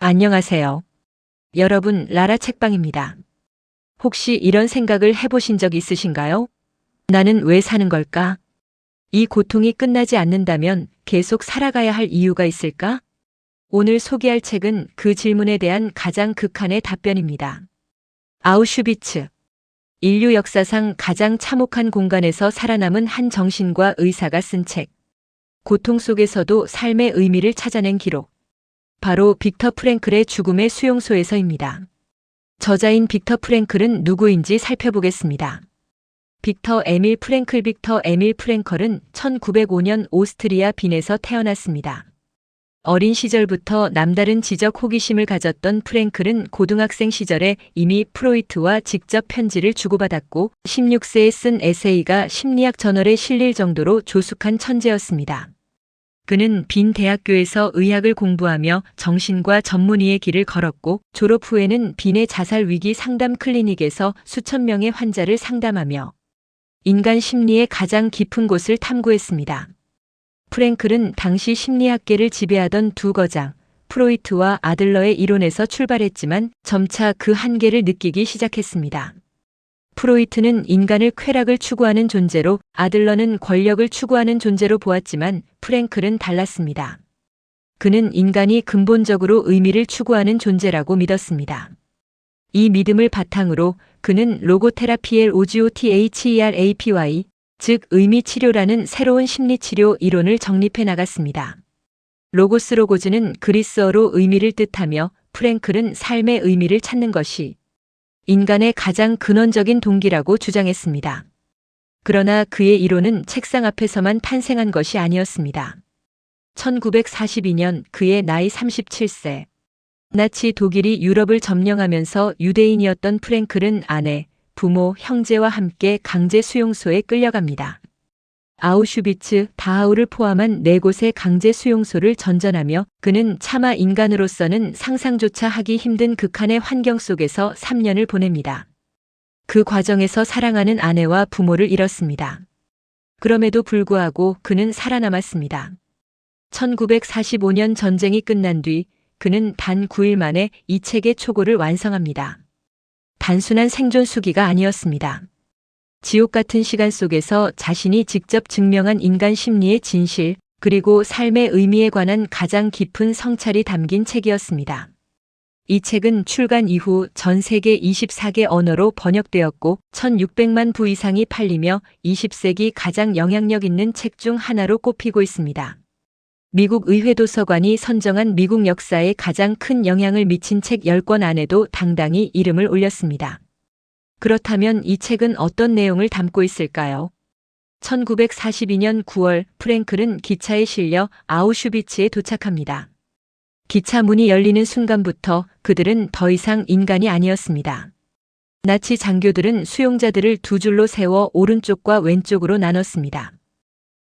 안녕하세요. 여러분, 라라 책방입니다. 혹시 이런 생각을 해보신 적 있으신가요? 나는 왜 사는 걸까? 이 고통이 끝나지 않는다면 계속 살아가야 할 이유가 있을까? 오늘 소개할 책은 그 질문에 대한 가장 극한의 답변입니다. 아우슈비츠. 인류 역사상 가장 참혹한 공간에서 살아남은 한 정신과 의사가 쓴 책. 고통 속에서도 삶의 의미를 찾아낸 기록. 바로 빅터 프랭클의 죽음의 수용소에서입니다. 저자인 빅터 프랭클은 누구인지 살펴보겠습니다. 빅터 에밀 프랭클은 1905년 오스트리아 빈에서 태어났습니다. 어린 시절부터 남다른 지적 호기심을 가졌던 프랭클은 고등학생 시절에 이미 프로이트와 직접 편지를 주고받았고 16세에 쓴 에세이가 심리학 저널에 실릴 정도로 조숙한 천재였습니다. 그는 빈 대학교에서 의학을 공부하며 정신과 전문의의 길을 걸었고 졸업 후에는 빈의 자살 위기 상담 클리닉에서 수천 명의 환자를 상담하며 인간 심리의 가장 깊은 곳을 탐구했습니다. 프랭클은 당시 심리학계를 지배하던 두 거장, 프로이트와 아들러의 이론에서 출발했지만 점차 그 한계를 느끼기 시작했습니다. 프로이트는 인간을 쾌락을 추구하는 존재로, 아들러는 권력을 추구하는 존재로 보았지만 프랭클은 달랐습니다. 그는 인간이 근본적으로 의미를 추구하는 존재라고 믿었습니다. 이 믿음을 바탕으로 그는 로고테라피엘 OGOTHERAPY, 즉 의미치료라는 새로운 심리치료 이론을 정립해 나갔습니다. 로고즈는 그리스어로 의미를 뜻하며 프랭클은 삶의 의미를 찾는 것이 인간의 가장 근원적인 동기라고 주장했습니다. 그러나 그의 이론은 책상 앞에서만 탄생한 것이 아니었습니다. 1942년 그의 나이 37세. 나치 독일이 유럽을 점령하면서 유대인이었던 프랭클은 아내, 부모, 형제와 함께 강제 수용소에 끌려갑니다. 아우슈비츠, 다하우를 포함한 4곳의 강제 수용소를 전전하며 그는 차마 인간으로서는 상상조차 하기 힘든 극한의 환경 속에서 3년을 보냅니다. 그 과정에서 사랑하는 아내와 부모를 잃었습니다. 그럼에도 불구하고 그는 살아남았습니다. 1945년 전쟁이 끝난 뒤 그는 단 9일 만에 이 책의 초고를 완성합니다. 단순한 생존 수기가 아니었습니다. 지옥 같은 시간 속에서 자신이 직접 증명한 인간 심리의 진실, 그리고 삶의 의미에 관한 가장 깊은 성찰이 담긴 책이었습니다. 이 책은 출간 이후 전 세계 24개 언어로 번역되었고 1600만 부 이상이 팔리며 20세기 가장 영향력 있는 책 중 하나로 꼽히고 있습니다. 미국 의회도서관이 선정한 미국 역사에 가장 큰 영향을 미친 책 10권 안에도 당당히 이름을 올렸습니다. 그렇다면 이 책은 어떤 내용을 담고 있을까요? 1942년 9월 프랭클은 기차에 실려 아우슈비츠에 도착합니다. 기차 문이 열리는 순간부터 그들은 더 이상 인간이 아니었습니다. 나치 장교들은 수용자들을 두 줄로 세워 오른쪽과 왼쪽으로 나눴습니다.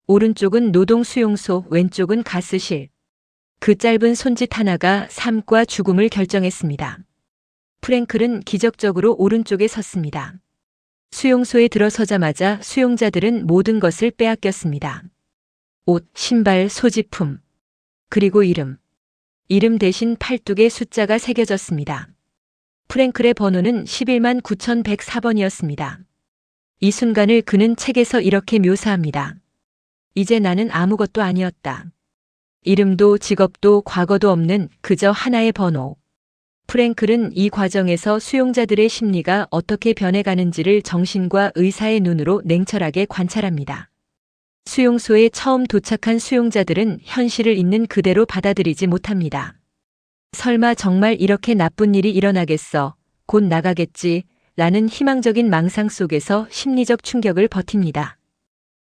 오른쪽은 노동 수용소, 왼쪽은 가스실. 그 짧은 손짓 하나가 삶과 죽음을 결정했습니다. 프랭클은 기적적으로 오른쪽에 섰습니다. 수용소에 들어서자마자 수용자들은 모든 것을 빼앗겼습니다. 옷, 신발, 소지품, 그리고 이름. 이름 대신 팔뚝에 숫자가 새겨졌습니다. 프랭클의 번호는 11만 9104번이었습니다. 이 순간을 그는 책에서 이렇게 묘사합니다. 이제 나는 아무것도 아니었다. 이름도 직업도 과거도 없는 그저 하나의 번호. 프랭클은 이 과정에서 수용자들의 심리가 어떻게 변해가는지를 정신과 의사의 눈으로 냉철하게 관찰합니다. 수용소에 처음 도착한 수용자들은 현실을 있는 그대로 받아들이지 못합니다. 설마 정말 이렇게 나쁜 일이 일어나겠어, 곧 나가겠지, 라는 희망적인 망상 속에서 심리적 충격을 버팁니다.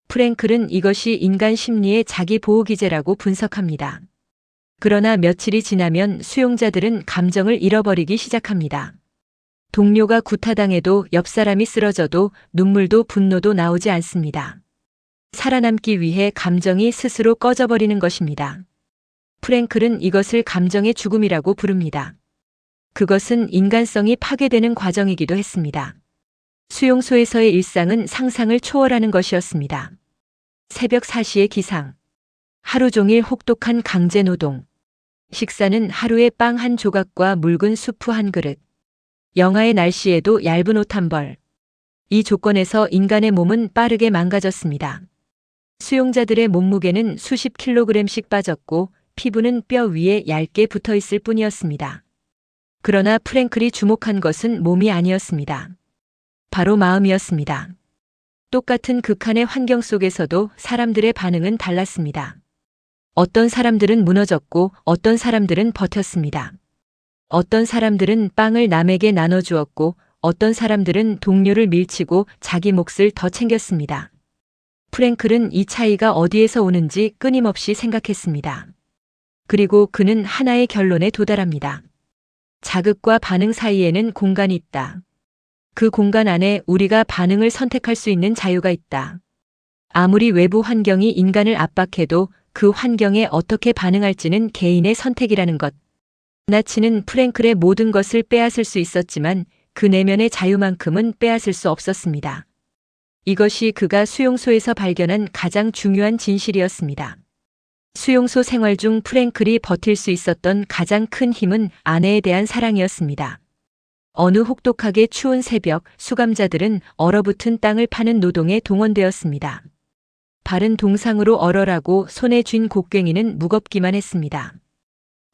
프랭클은 이것이 인간 심리의 자기 보호 기제라고 분석합니다. 그러나 며칠이 지나면 수용자들은 감정을 잃어버리기 시작합니다. 동료가 구타당해도 옆 사람이 쓰러져도 눈물도 분노도 나오지 않습니다. 살아남기 위해 감정이 스스로 꺼져버리는 것입니다. 프랭클은 이것을 감정의 죽음이라고 부릅니다. 그것은 인간성이 파괴되는 과정이기도 했습니다. 수용소에서의 일상은 상상을 초월하는 것이었습니다. 새벽 4시의 기상. 하루 종일 혹독한 강제 노동. 식사는 하루에 빵 한 조각과 묽은 수프 한 그릇. 영하의 날씨에도 얇은 옷 한 벌. 이 조건에서 인간의 몸은 빠르게 망가졌습니다. 수용자들의 몸무게는 수십 킬로그램씩 빠졌고 피부는 뼈 위에 얇게 붙어 있을 뿐이었습니다. 그러나 프랭클이 주목한 것은 몸이 아니었습니다. 바로 마음이었습니다. 똑같은 극한의 환경 속에서도 사람들의 반응은 달랐습니다. 어떤 사람들은 무너졌고 어떤 사람들은 버텼습니다. 어떤 사람들은 빵을 남에게 나눠주었고 어떤 사람들은 동료를 밀치고 자기 몫을 더 챙겼습니다. 프랭클은 이 차이가 어디에서 오는지 끊임없이 생각했습니다. 그리고 그는 하나의 결론에 도달합니다. 자극과 반응 사이에는 공간이 있다. 그 공간 안에 우리가 반응을 선택할 수 있는 자유가 있다. 아무리 외부 환경이 인간을 압박해도 그 환경에 어떻게 반응할지는 개인의 선택이라는 것. 나치는 프랭클의 모든 것을 빼앗을 수 있었지만 그 내면의 자유만큼은 빼앗을 수 없었습니다. 이것이 그가 수용소에서 발견한 가장 중요한 진실이었습니다. 수용소 생활 중 프랭클이 버틸 수 있었던 가장 큰 힘은 아내에 대한 사랑이었습니다. 어느 혹독하게 추운 새벽, 수감자들은 얼어붙은 땅을 파는 노동에 동원되었습니다. 발은 동상으로 얼어라고 손에 쥔 곡괭이는 무겁기만 했습니다.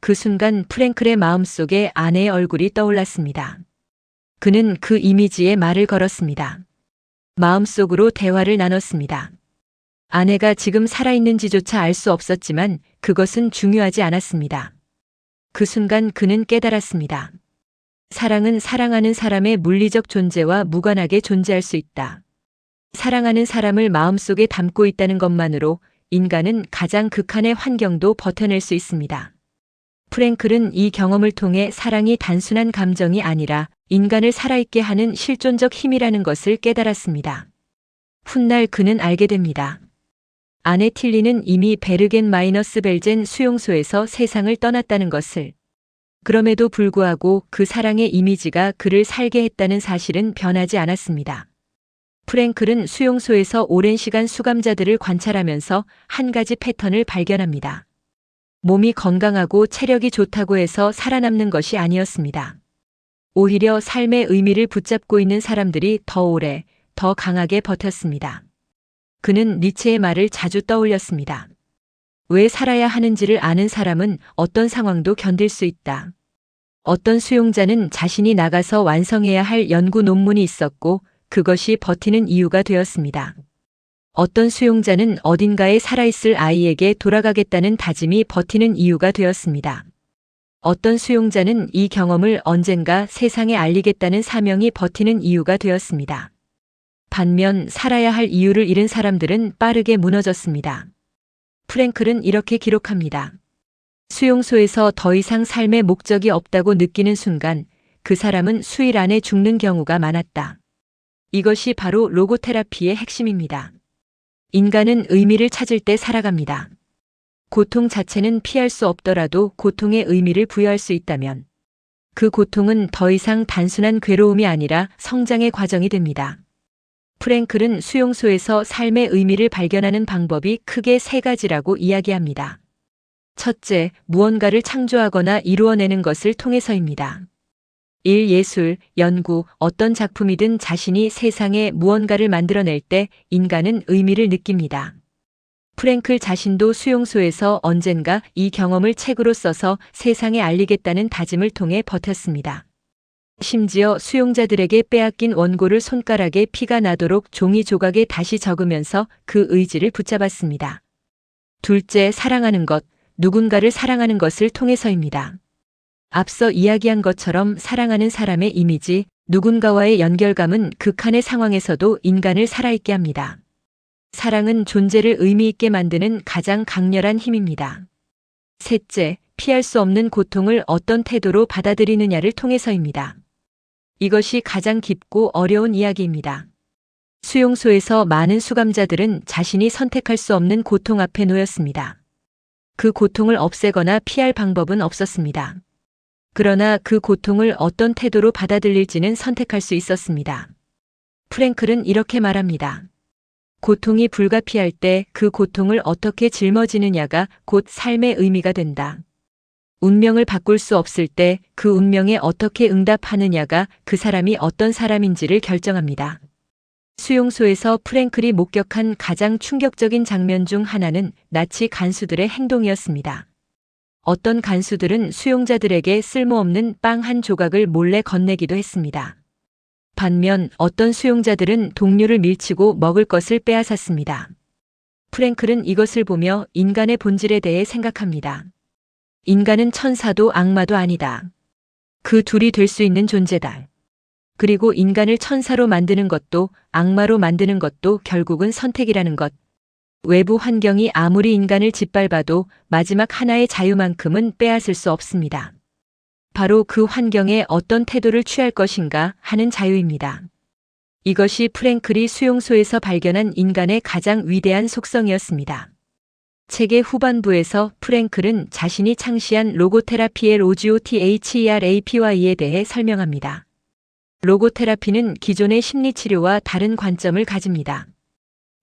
그 순간 프랭클의 마음속에 아내의 얼굴이 떠올랐습니다. 그는 그 이미지에 말을 걸었습니다. 마음속으로 대화를 나눴습니다. 아내가 지금 살아있는지조차 알 수 없었지만 그것은 중요하지 않았습니다. 그 순간 그는 깨달았습니다. 사랑은 사랑하는 사람의 물리적 존재와 무관하게 존재할 수 있다. 사랑하는 사람을 마음속에 담고 있다는 것만으로 인간은 가장 극한의 환경도 버텨낼 수 있습니다. 프랭클은 이 경험을 통해 사랑이 단순한 감정이 아니라 인간을 살아있게 하는 실존적 힘이라는 것을 깨달았습니다. 훗날 그는 알게 됩니다. 아내 틸리는 이미 베르겐-마이너스벨젠 수용소에서 세상을 떠났다는 것을. 그럼에도 불구하고 그 사랑의 이미지가 그를 살게 했다는 사실은 변하지 않았습니다. 프랭클은 수용소에서 오랜 시간 수감자들을 관찰하면서 한 가지 패턴을 발견합니다. 몸이 건강하고 체력이 좋다고 해서 살아남는 것이 아니었습니다. 오히려 삶의 의미를 붙잡고 있는 사람들이 더 오래, 더 강하게 버텼습니다. 그는 니체의 말을 자주 떠올렸습니다. 왜 살아야 하는지를 아는 사람은 어떤 상황도 견딜 수 있다. 어떤 수용자는 자신이 나가서 완성해야 할 연구 논문이 있었고 그것이 버티는 이유가 되었습니다. 어떤 수용자는 어딘가에 살아있을 아이에게 돌아가겠다는 다짐이 버티는 이유가 되었습니다. 어떤 수용자는 이 경험을 언젠가 세상에 알리겠다는 사명이 버티는 이유가 되었습니다. 반면 살아야 할 이유를 잃은 사람들은 빠르게 무너졌습니다. 프랭클은 이렇게 기록합니다. 수용소에서 더 이상 삶의 목적이 없다고 느끼는 순간 그 사람은 수일 안에 죽는 경우가 많았다. 이것이 바로 로고테라피의 핵심입니다. 인간은 의미를 찾을 때 살아갑니다. 고통 자체는 피할 수 없더라도 고통에 의미를 부여할 수 있다면 그 고통은 더 이상 단순한 괴로움이 아니라 성장의 과정이 됩니다. 프랭클은 수용소에서 삶의 의미를 발견하는 방법이 크게 세 가지라고 이야기합니다. 첫째, 무언가를 창조하거나 이루어내는 것을 통해서입니다. 일, 예술, 연구, 어떤 작품이든 자신이 세상에 무언가를 만들어낼 때 인간은 의미를 느낍니다. 프랭클 자신도 수용소에서 언젠가 이 경험을 책으로 써서 세상에 알리겠다는 다짐을 통해 버텼습니다. 심지어 수용자들에게 빼앗긴 원고를 손가락에 피가 나도록 종이 조각에 다시 적으면서 그 의지를 붙잡았습니다. 둘째, 사랑하는 것, 누군가를 사랑하는 것을 통해서입니다. 앞서 이야기한 것처럼 사랑하는 사람의 이미지, 누군가와의 연결감은 극한의 상황에서도 인간을 살아있게 합니다. 사랑은 존재를 의미 있게 만드는 가장 강렬한 힘입니다. 셋째, 피할 수 없는 고통을 어떤 태도로 받아들이느냐를 통해서입니다. 이것이 가장 깊고 어려운 이야기입니다. 수용소에서 많은 수감자들은 자신이 선택할 수 없는 고통 앞에 놓였습니다. 그 고통을 없애거나 피할 방법은 없었습니다. 그러나 그 고통을 어떤 태도로 받아들일지는 선택할 수 있었습니다. 프랭클은 이렇게 말합니다. 고통이 불가피할 때 그 고통을 어떻게 짊어지느냐가 곧 삶의 의미가 된다. 운명을 바꿀 수 없을 때 그 운명에 어떻게 응답하느냐가 그 사람이 어떤 사람인지를 결정합니다. 수용소에서 프랭클이 목격한 가장 충격적인 장면 중 하나는 나치 간수들의 행동이었습니다. 어떤 간수들은 수용자들에게 쓸모없는 빵 한 조각을 몰래 건네기도 했습니다. 반면 어떤 수용자들은 동료를 밀치고 먹을 것을 빼앗았습니다. 프랭클은 이것을 보며 인간의 본질에 대해 생각합니다. 인간은 천사도 악마도 아니다. 그 둘이 될 수 있는 존재다. 그리고 인간을 천사로 만드는 것도 악마로 만드는 것도 결국은 선택이라는 것. 외부 환경이 아무리 인간을 짓밟아도 마지막 하나의 자유만큼은 빼앗을 수 없습니다. 바로 그 환경에 어떤 태도를 취할 것인가 하는 자유입니다. 이것이 프랭클이 수용소에서 발견한 인간의 가장 위대한 속성이었습니다. 책의 후반부에서 프랭클은 자신이 창시한 로고테라피의 로지오THERAPY에 대해 설명합니다. 로고테라피는 기존의 심리치료와 다른 관점을 가집니다.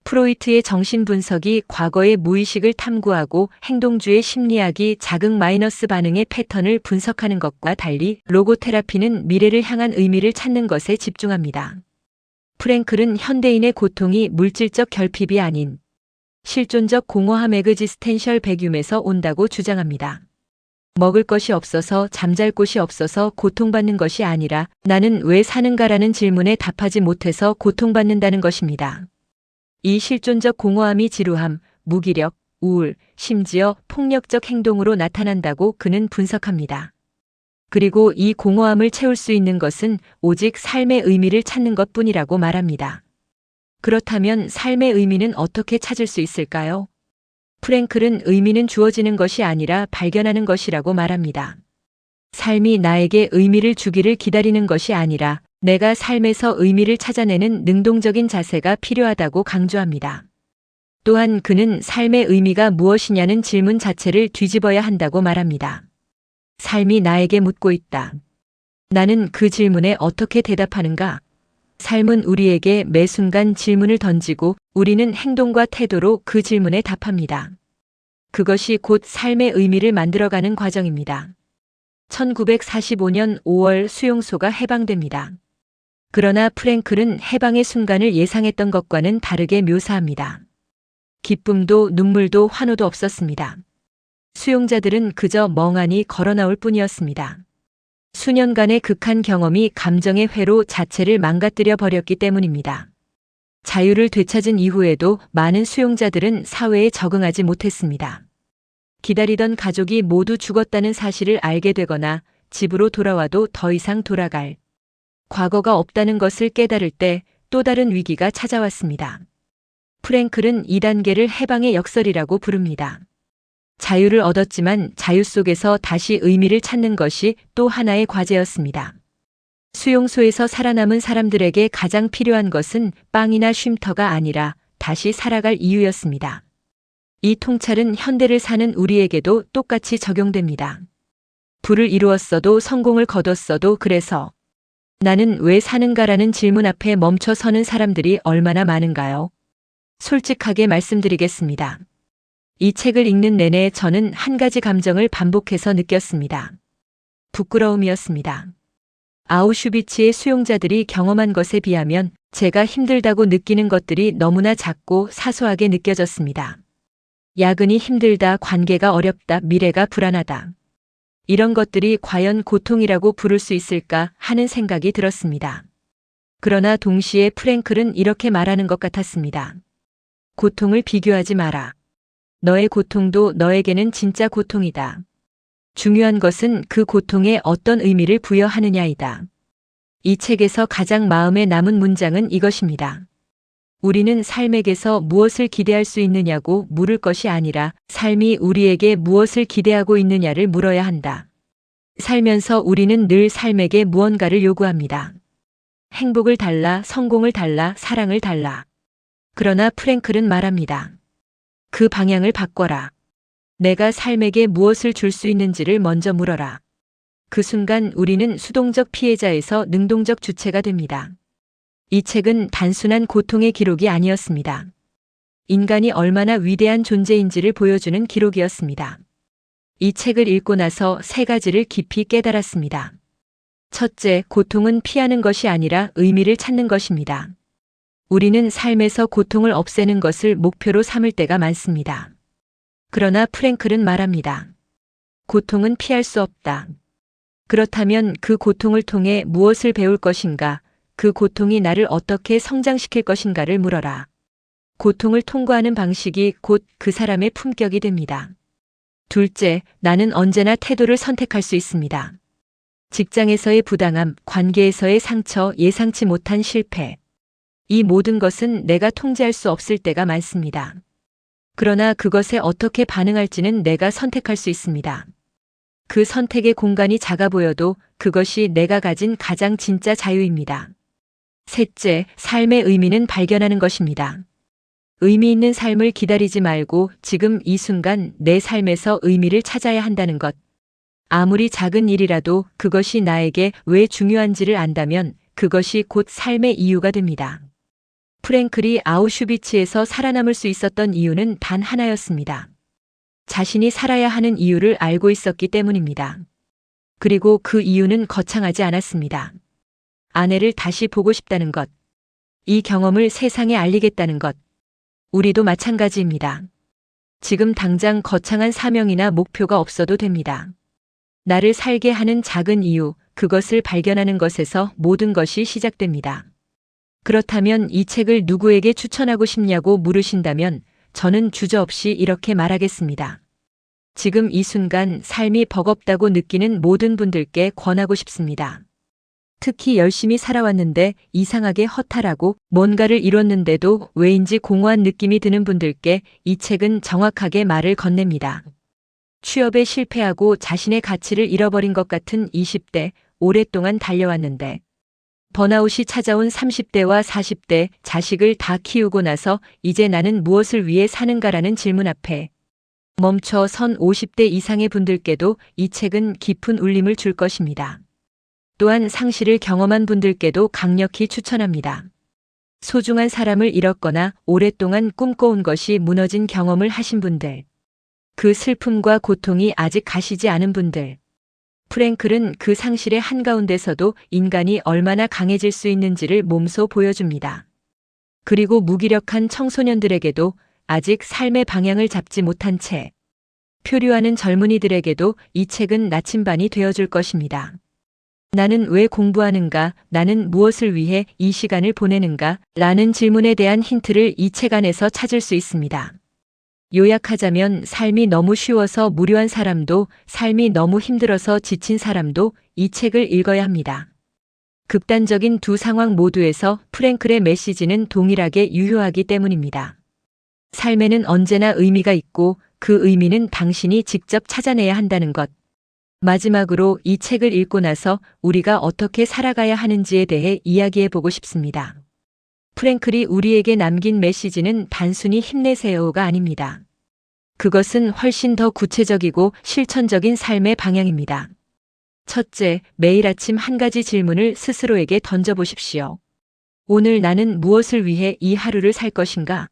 프로이트의 정신분석이 과거의 무의식을 탐구하고 행동주의 심리학이 자극 마이너스 반응의 패턴을 분석하는 것과 달리 로고테라피는 미래를 향한 의미를 찾는 것에 집중합니다. 프랭클은 현대인의 고통이 물질적 결핍이 아닌 실존적 공허함 엑지스텐셜 백윰에서 온다고 주장합니다. 먹을 것이 없어서 잠잘 곳이 없어서 고통받는 것이 아니라 나는 왜 사는가라는 질문에 답하지 못해서 고통받는다는 것입니다. 이 실존적 공허함이 지루함, 무기력, 우울, 심지어 폭력적 행동으로 나타난다고 그는 분석합니다. 그리고 이 공허함을 채울 수 있는 것은 오직 삶의 의미를 찾는 것뿐이라고 말합니다. 그렇다면 삶의 의미는 어떻게 찾을 수 있을까요? 프랭클은 의미는 주어지는 것이 아니라 발견하는 것이라고 말합니다. 삶이 나에게 의미를 주기를 기다리는 것이 아니라 내가 삶에서 의미를 찾아내는 능동적인 자세가 필요하다고 강조합니다. 또한 그는 삶의 의미가 무엇이냐는 질문 자체를 뒤집어야 한다고 말합니다. 삶이 나에게 묻고 있다. 나는 그 질문에 어떻게 대답하는가? 삶은 우리에게 매 순간 질문을 던지고 우리는 행동과 태도로 그 질문에 답합니다. 그것이 곧 삶의 의미를 만들어가는 과정입니다. 1945년 5월 수용소가 해방됩니다. 그러나 프랭클은 해방의 순간을 예상했던 것과는 다르게 묘사합니다. 기쁨도 눈물도 환호도 없었습니다. 수용자들은 그저 멍하니 걸어 나올 뿐이었습니다. 수년간의 극한 경험이 감정의 회로 자체를 망가뜨려 버렸기 때문입니다. 자유를 되찾은 이후에도 많은 수용자들은 사회에 적응하지 못했습니다. 기다리던 가족이 모두 죽었다는 사실을 알게 되거나 집으로 돌아와도 더 이상 돌아갈 과거가 없다는 것을 깨달을 때 또 다른 위기가 찾아왔습니다. 프랭클은 이 단계를 해방의 역설이라고 부릅니다. 자유를 얻었지만 자유 속에서 다시 의미를 찾는 것이 또 하나의 과제였습니다. 수용소에서 살아남은 사람들에게 가장 필요한 것은 빵이나 쉼터가 아니라 다시 살아갈 이유였습니다. 이 통찰은 현대를 사는 우리에게도 똑같이 적용됩니다. 부를 이루었어도 성공을 거뒀어도 그래서 나는 왜 사는가라는 질문 앞에 멈춰 서는 사람들이 얼마나 많은가요? 솔직하게 말씀드리겠습니다. 이 책을 읽는 내내 저는 한 가지 감정을 반복해서 느꼈습니다. 부끄러움이었습니다. 아우슈비츠의 수용자들이 경험한 것에 비하면 제가 힘들다고 느끼는 것들이 너무나 작고 사소하게 느껴졌습니다. 야근이 힘들다, 관계가 어렵다, 미래가 불안하다. 이런 것들이 과연 고통이라고 부를 수 있을까 하는 생각이 들었습니다. 그러나 동시에 프랭클은 이렇게 말하는 것 같았습니다. 고통을 비교하지 마라. 너의 고통도 너에게는 진짜 고통이다. 중요한 것은 그 고통에 어떤 의미를 부여하느냐이다. 이 책에서 가장 마음에 남은 문장은 이것입니다. 우리는 삶에게서 무엇을 기대할 수 있느냐고 물을 것이 아니라 삶이 우리에게 무엇을 기대하고 있느냐를 물어야 한다. 살면서 우리는 늘 삶에게 무언가를 요구합니다. 행복을 달라, 성공을 달라, 사랑을 달라. 그러나 프랭클은 말합니다. 그 방향을 바꿔라. 내가 삶에게 무엇을 줄 수 있는지를 먼저 물어라. 그 순간 우리는 수동적 피해자에서 능동적 주체가 됩니다. 이 책은 단순한 고통의 기록이 아니었습니다. 인간이 얼마나 위대한 존재인지를 보여주는 기록이었습니다. 이 책을 읽고 나서 세 가지를 깊이 깨달았습니다. 첫째, 고통은 피하는 것이 아니라 의미를 찾는 것입니다. 우리는 삶에서 고통을 없애는 것을 목표로 삼을 때가 많습니다. 그러나 프랭클은 말합니다. 고통은 피할 수 없다. 그렇다면 그 고통을 통해 무엇을 배울 것인가? 그 고통이 나를 어떻게 성장시킬 것인가를 물어라. 고통을 통과하는 방식이 곧 그 사람의 품격이 됩니다. 둘째, 나는 언제나 태도를 선택할 수 있습니다. 직장에서의 부당함, 관계에서의 상처, 예상치 못한 실패. 이 모든 것은 내가 통제할 수 없을 때가 많습니다. 그러나 그것에 어떻게 반응할지는 내가 선택할 수 있습니다. 그 선택의 공간이 작아 보여도 그것이 내가 가진 가장 진짜 자유입니다. 셋째, 삶의 의미는 발견하는 것입니다. 의미 있는 삶을 기다리지 말고 지금 이 순간 내 삶에서 의미를 찾아야 한다는 것. 아무리 작은 일이라도 그것이 나에게 왜 중요한지를 안다면 그것이 곧 삶의 이유가 됩니다. 프랭클이 아우슈비츠에서 살아남을 수 있었던 이유는 단 하나였습니다. 자신이 살아야 하는 이유를 알고 있었기 때문입니다. 그리고 그 이유는 거창하지 않았습니다. 아내를 다시 보고 싶다는 것. 이 경험을 세상에 알리겠다는 것. 우리도 마찬가지입니다. 지금 당장 거창한 사명이나 목표가 없어도 됩니다. 나를 살게 하는 작은 이유, 그것을 발견하는 것에서 모든 것이 시작됩니다. 그렇다면 이 책을 누구에게 추천하고 싶냐고 물으신다면 저는 주저없이 이렇게 말하겠습니다. 지금 이 순간 삶이 버겁다고 느끼는 모든 분들께 권하고 싶습니다. 특히 열심히 살아왔는데 이상하게 허탈하고 뭔가를 이뤘는데도 왜인지 공허한 느낌이 드는 분들께 이 책은 정확하게 말을 건넵니다. 취업에 실패하고 자신의 가치를 잃어버린 것 같은 20대, 오랫동안 달려왔는데 번아웃이 찾아온 30대와 40대, 자식을 다 키우고 나서 이제 나는 무엇을 위해 사는가라는 질문 앞에 멈춰 선 50대 이상의 분들께도 이 책은 깊은 울림을 줄 것입니다. 또한 상실을 경험한 분들께도 강력히 추천합니다. 소중한 사람을 잃었거나 오랫동안 꿈꿔온 것이 무너진 경험을 하신 분들, 그 슬픔과 고통이 아직 가시지 않은 분들, 프랭클은 그 상실의 한가운데서도 인간이 얼마나 강해질 수 있는지를 몸소 보여줍니다. 그리고 무기력한 청소년들에게도 아직 삶의 방향을 잡지 못한 채 표류하는 젊은이들에게도 이 책은 나침반이 되어줄 것입니다. 나는 왜 공부하는가? 나는 무엇을 위해 이 시간을 보내는가? 라는 질문에 대한 힌트를 이 책 안에서 찾을 수 있습니다. 요약하자면 삶이 너무 쉬워서 무료한 사람도, 삶이 너무 힘들어서 지친 사람도 이 책을 읽어야 합니다. 극단적인 두 상황 모두에서 프랭클의 메시지는 동일하게 유효하기 때문입니다. 삶에는 언제나 의미가 있고 그 의미는 당신이 직접 찾아내야 한다는 것. 마지막으로 이 책을 읽고 나서 우리가 어떻게 살아가야 하는지에 대해 이야기해 보고 싶습니다. 프랭클이 우리에게 남긴 메시지는 단순히 힘내세요가 아닙니다. 그것은 훨씬 더 구체적이고 실천적인 삶의 방향입니다. 첫째, 매일 아침 한 가지 질문을 스스로에게 던져보십시오. 오늘 나는 무엇을 위해 이 하루를 살 것인가?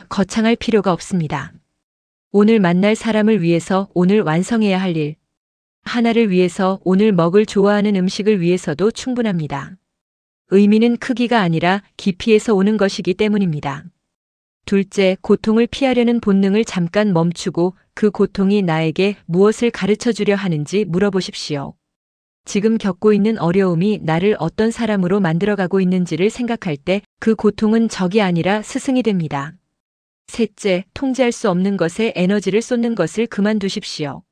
거창할 필요가 없습니다. 오늘 만날 사람을 위해서, 오늘 완성해야 할 일, 하나를 위해서, 오늘 먹을 좋아하는 음식을 위해서도 충분합니다. 의미는 크기가 아니라 깊이에서 오는 것이기 때문입니다. 둘째, 고통을 피하려는 본능을 잠깐 멈추고 그 고통이 나에게 무엇을 가르쳐 주려 하는지 물어보십시오. 지금 겪고 있는 어려움이 나를 어떤 사람으로 만들어가고 있는지를 생각할 때 그 고통은 적이 아니라 스승이 됩니다. 셋째, 통제할 수 없는 것에 에너지를 쏟는 것을 그만두십시오.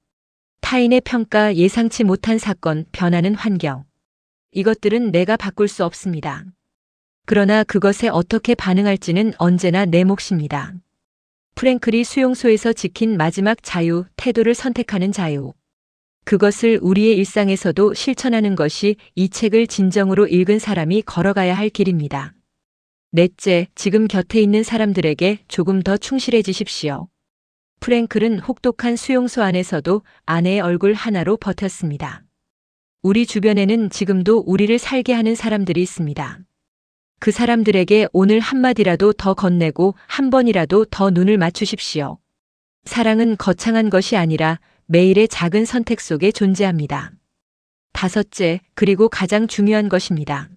타인의 평가, 예상치 못한 사건, 변하는 환경. 이것들은 내가 바꿀 수 없습니다. 그러나 그것에 어떻게 반응할지는 언제나 내 몫입니다. 프랭클이 수용소에서 지킨 마지막 자유, 태도를 선택하는 자유. 그것을 우리의 일상에서도 실천하는 것이 이 책을 진정으로 읽은 사람이 걸어가야 할 길입니다. 넷째, 지금 곁에 있는 사람들에게 조금 더 충실해지십시오. 프랭클은 혹독한 수용소 안에서도 아내의 얼굴 하나로 버텼습니다. 우리 주변에는 지금도 우리를 살게 하는 사람들이 있습니다. 그 사람들에게 오늘 한마디라도 더 건네고 한 번이라도 더 눈을 맞추십시오. 사랑은 거창한 것이 아니라 매일의 작은 선택 속에 존재합니다. 다섯째, 그리고 가장 중요한 것입니다.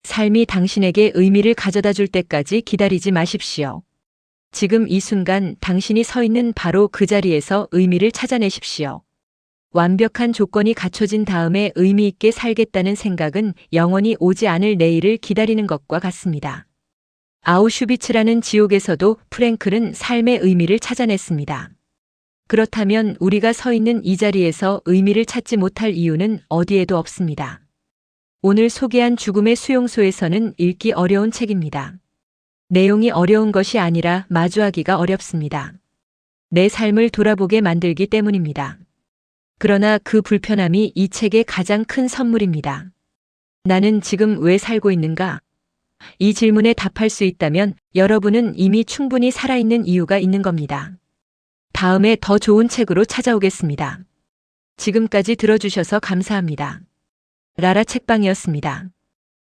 삶이 당신에게 의미를 가져다 줄 때까지 기다리지 마십시오. 지금 이 순간 당신이 서 있는 바로 그 자리에서 의미를 찾아내십시오. 완벽한 조건이 갖춰진 다음에 의미 있게 살겠다는 생각은 영원히 오지 않을 내일을 기다리는 것과 같습니다. 아우슈비츠라는 지옥에서도 프랭클은 삶의 의미를 찾아냈습니다. 그렇다면 우리가 서 있는 이 자리에서 의미를 찾지 못할 이유는 어디에도 없습니다. 오늘 소개한 죽음의 수용소에서는 읽기 어려운 책입니다. 내용이 어려운 것이 아니라 마주하기가 어렵습니다. 내 삶을 돌아보게 만들기 때문입니다. 그러나 그 불편함이 이 책의 가장 큰 선물입니다. 나는 지금 왜 살고 있는가? 이 질문에 답할 수 있다면 여러분은 이미 충분히 살아있는 이유가 있는 겁니다. 다음에 더 좋은 책으로 찾아오겠습니다. 지금까지 들어주셔서 감사합니다. 라라 책방이었습니다.